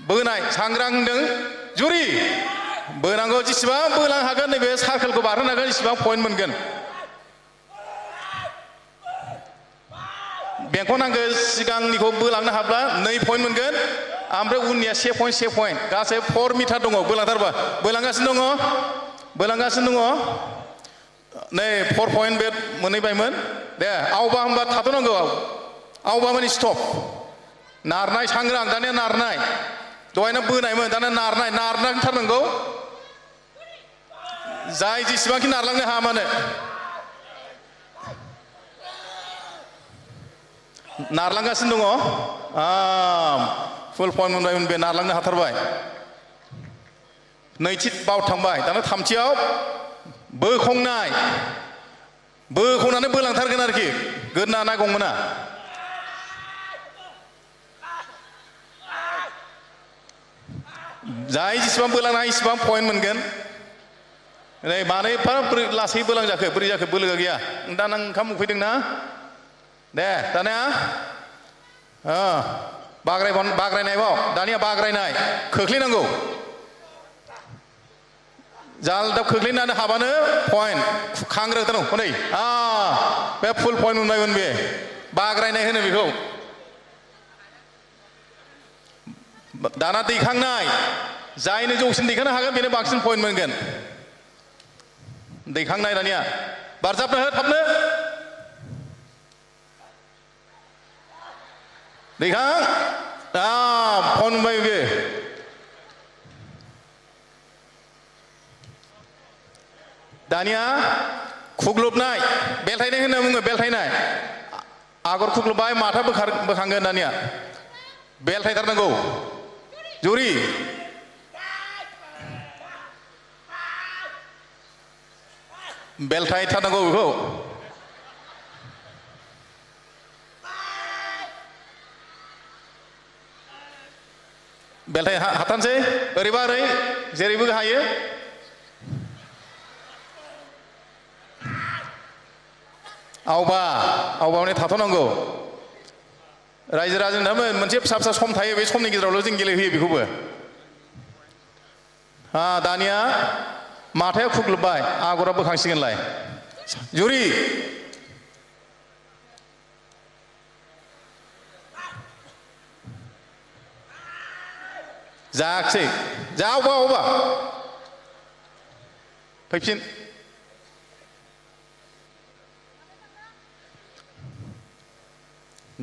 बोनाय सांग्रां होनदों जुरि बोनांगौ जेसेबां बोलां हागोन नैबे सार्केलखौ बारहोनो हागोन इसेबां पइन्ट मोनगोन बेंखनांगौ सिगांनिखौ बोलांनो हाब्ला 2 पइन्ट मोनगोन ओमफ्राय उननिया 1 पइन्ट गासै 4 मिटार दङ बोलांथारबा बोलांगासिनो दङ नै 4 पइन्ट बे मोनहैबायमोन दे आवबा होनबा थाथ'नांगौ आवबा माने स्टप नारनाय सांग्रां दानिया नारनाय दहायनो बोनायमोन दानिया नारनांथारनांगौ जाय जेसेबांखि नारलांनो हाया मानो नारलांगासिनो दङ फुल पइन्ट मोनबायमोन बे नारलांनो हाथारबाय नैथि बाव थांबाय दाना थामथियाव बोखंनानै बोलांथारगोन आरोखि गोदना ना गंमोना जाय जेसेबां बोलांनो हायो इसेबां पइन्ट मोनगोन नै मानो एफा लासै बोलांजाखो बोरै जाखो बोलोआ गैया दा नों ओंखाम उखैदोंना दे दानिया बाग्रायनायबाव दानिया बाग्रायनाय खोख्लैनांगौ जालदाब खोख्लैनानै हाबानो पइन्ट खांग्रोदों हनै बे फुल पइन्ट मोनबायमोन बे बाग्रायनाय होनो बेखौ दाना दैखांनाय जायनो जौसिन दैखांनो हागोन बेनो बांसिन पइन्ट मोनगोन दैखांनाय दानिया बारजाबनो हो थाबनो दैखां पइन्ट मोनबाय बे दानिया खुग्लुबनाय बेलथायनाय होनना बुङो बेलथायनाय आगर खुग्लुबबाय माथा बोखांगोन दानिया बेलथायथारनांगौ जुरि बेलथायथारनांगौ बेखौ बेलथाय हाथारनोसै ओरैबा ओरै जेरैबो हायो आवबावनाय थाथ'नांगौ रायजो राजानो मोनसे फिसा फिसा सम थायो बे समनि गेजेरावल' जों गेलेहोयो बेखौबो दानिया माथाया खुग्लुबबाय आगरा बोखांसिगोनलाय जुरि जायाखिसै जा आवबा फैफिन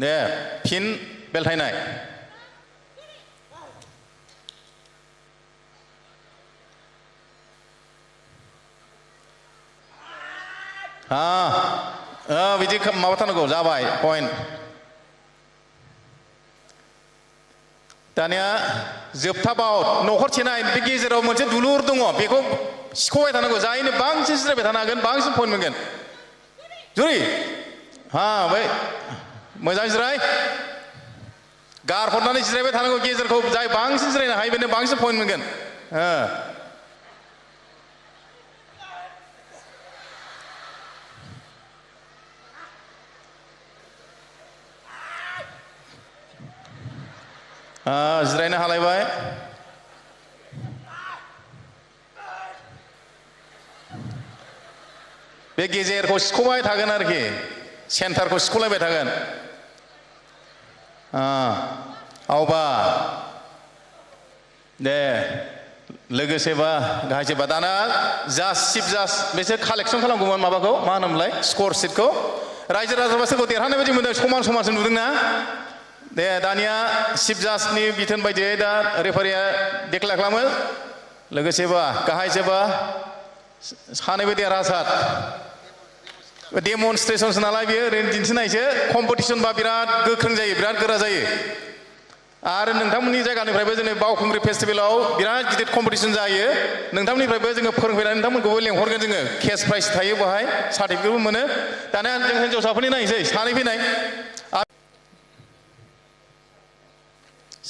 दे फिन बेलथायनाय बिदि माबाथारनांगौ जाबाय पइन्ट दानिया जोबथाबाव न'खरसेनाय बे गेजेराव मोनसे दुलुर दङ बेखौ सिख'बाय थानांगौ जायनो बांसिन जिरायबाय थानो हागोन बांसिन पइन्ट मोनगोन जुरि बै मोजां जिराय गारहरनानै जिरायबाय थानांगौ गेजेरखौ जाय बांसिन जिरायनो हायो बेनो बांसिन पइन्ट मोनगोन जिरायनो हालायबाय बे गेजेरखौ सिख'बाय थागोन आरोखि सेन्टारखौ सिख'लायबाय थागोन आवबा दे लोगोसेबा गाहायसेबा दाना चिफ जाज बेसोर कालेक्सन खालामगौमोन माबाखौ मा होनोमोनलाय स्कर सिटखौ रायजो राजाबा सोरखौ देरहानाय बायदि मोनदों समान समानसो नुदोंना दे दानिया चिफ जाजनि बिथोन बायदियै दा रेफारिया देक्लेयार खालामो लोगोसेबा गाहायसेबा सानैबो देरहासार डेमनस्ट्रेसनसो नालाय बेयो ओरैनो दिन्थिनायसो कम्पिटिसनबा बिराद गोख्रों जायो बिराद गोरा जायो आरो नोंथांमोननि जायगानिफ्रायबो जोंनि बावखुंग्रि फेस्टिभेलाव बिराद गिदिर कम्पिटिसन जायो नोंथांमोननिफ्रायबो जोङो फोरोंफैनानै नोंथांमोनखौबो लेंहरगोन जोङो केस प्राइज थायो बेवहाय सार्टिफिकेटबो मोनो दानिया जों हिन्जावसाफोरनि नायनोसै सानै फैनाय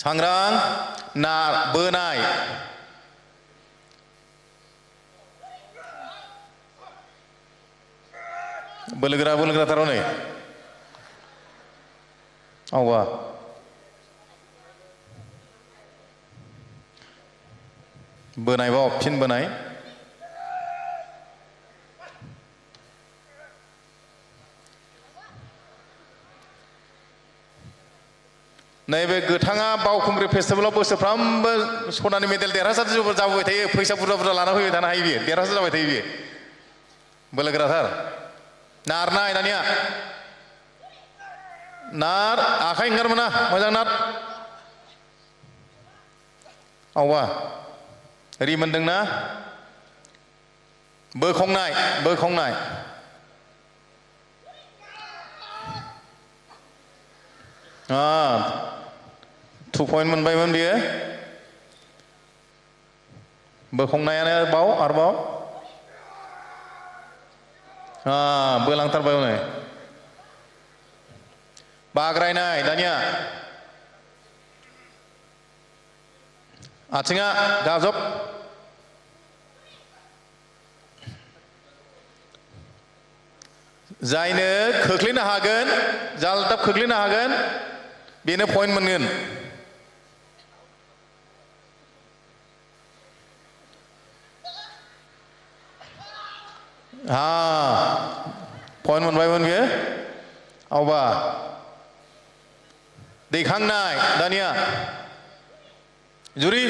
सांग्रां बोनाय बोलोगोरा थाराव नै आवबा बोनायबाव फिन बोनाय नैबे गोथाङा बावखुंग्रि फेस्टिभेलाव बोसोरफ्रामबो सनानि मेडेल देरहासार जाबोबाय थायो फैसा बुरजा बुरजा लाना फैबाय थानो हायो बियो देरहासार जाबाय थायो बियो बोलोगोराथार नारनाय दानिया नार आखाइ ओंखार मोना मोजां नार आवबा रि मोनदोंना बोखावनाय बोखावनाय 2 पॉइंट मोनबायमोन बियो बोखावनायानो बाव आरोबाव बोलांथारबाय हनै बाग्रायनाय दानिया आथिङा गाजब जायनो खोख्लैनो हागोन जालदाब खोख्लैनो हागोन बेनो पॉइंट मोनगोन पॉइंट मोनबायमोन बियो आवबा दैखांनाय दानिया जुरि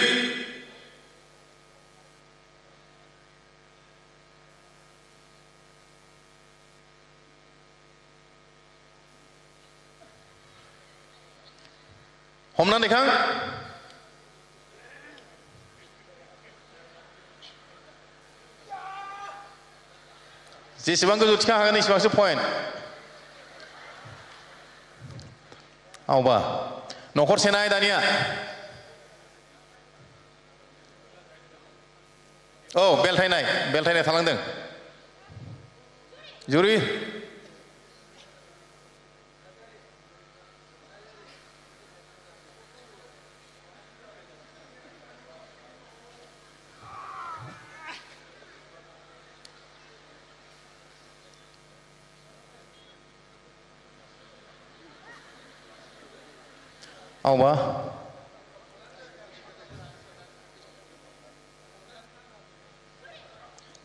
हमना दैखां जेसेबां गोजौ थिखां हागोन एसेबांसो पॉइंट आवबा नखरसेनाय दानिया बेलथायनाय थालांदों जुरि आवबा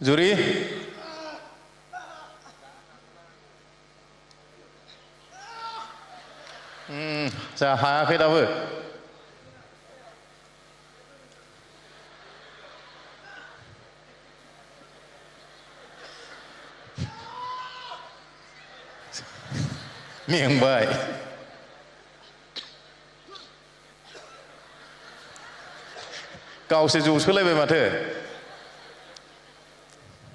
जुरि जा हायाखै दाबो मेंबाय गावसो जौसोलायबाय माथो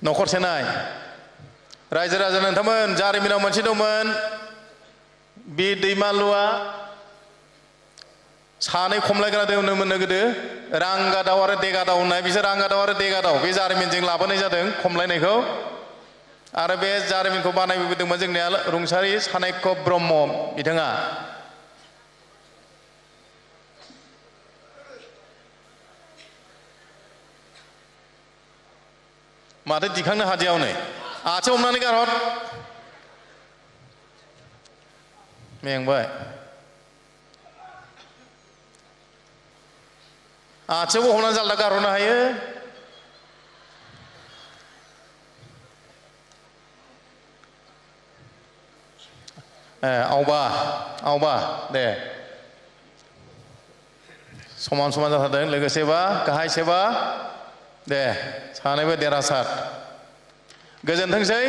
नखरसेनाय रायजो राजा नोंथांमोन जारिमिनाव मोनसे दंमोन बे दैमालुआ सानै खमलायग्रा दंमोन गोदो रांगादाव आरो देगादाव होननाय बिसोर रांगादाव आरो देगादाव बे जारिमिनजों लाबोनाय जादों खमलायनायखौ आरो बे जारिमिनखौ बानायबोदोंमोन जोंनिया रुंसारि सानायक्य ब्रह्म बिथाङा माथो दिखांनो हादिया हनै आथिं हमनानै गारहर मेंबाय आथिंबो हमनानै जालदा गारहरनो हायो आवबा दे समान समान जाथारदों लोगोसेबा गाहायसेबा दे सानैबो देरहासार गोजोनथोंसै।